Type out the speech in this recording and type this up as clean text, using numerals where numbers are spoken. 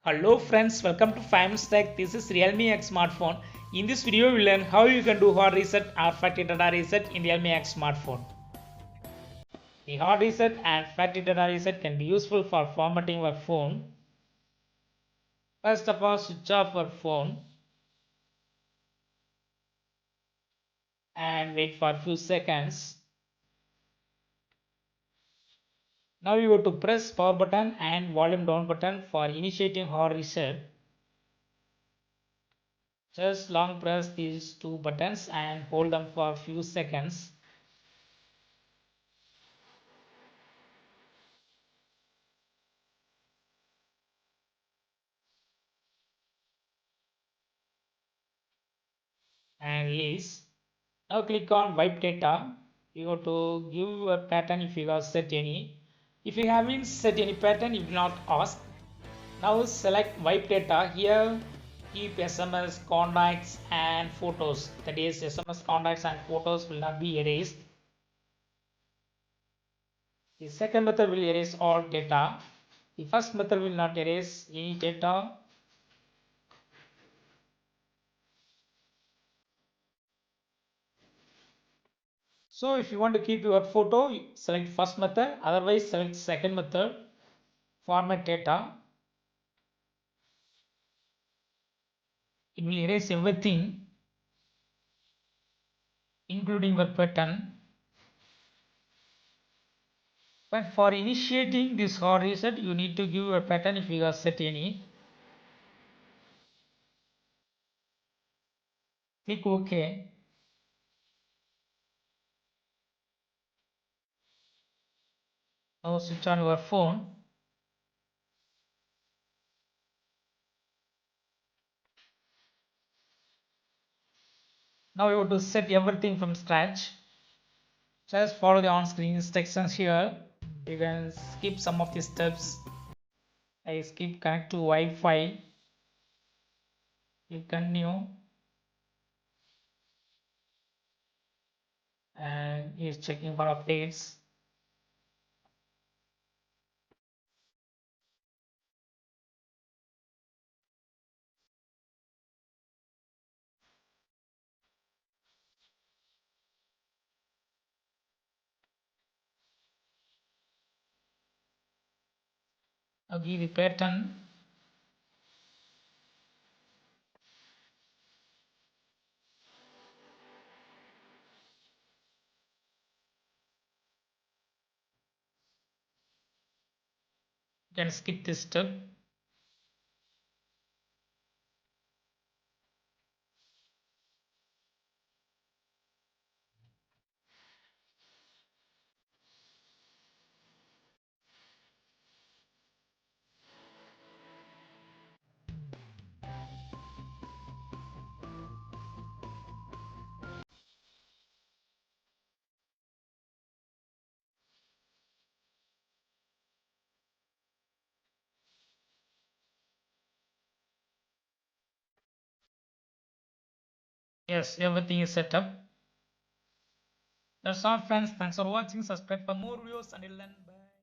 Hello friends, welcome to Famous Tech. This is Realme X smartphone. In this video, we will learn how you can do hard reset or factory data reset in Realme X smartphone. The hard reset and factory data reset can be useful for formatting your phone. First of all, switch off your phone and wait for a few seconds. Now you go to press power button and volume down button for initiating hard reset. Just long press these two buttons and hold them for a few seconds. And release. Now click on wipe data. You have to give a pattern if you have set any. If you haven't set any pattern, you do not ask. Now select wipe data. Here keep SMS, contacts and photos. That is SMS, contacts and photos will not be erased. The second method will erase all data. The first method will not erase any data. So if you want to keep your photo, select first method, otherwise select second method, format data. It will erase everything including your pattern. But for initiating this hard reset, you need to give a pattern if you have set any. Click OK. Now switch on your phone. Now you have to set everything from scratch. Just follow the on-screen instructions here. You can skip some of the steps. I skip connect to Wi-Fi. You continue. And is checking for updates. Now give the pattern. You can skip this step. Yes, everything is set up. That's all friends. Thanks for watching. Subscribe for more videos until then. Bye.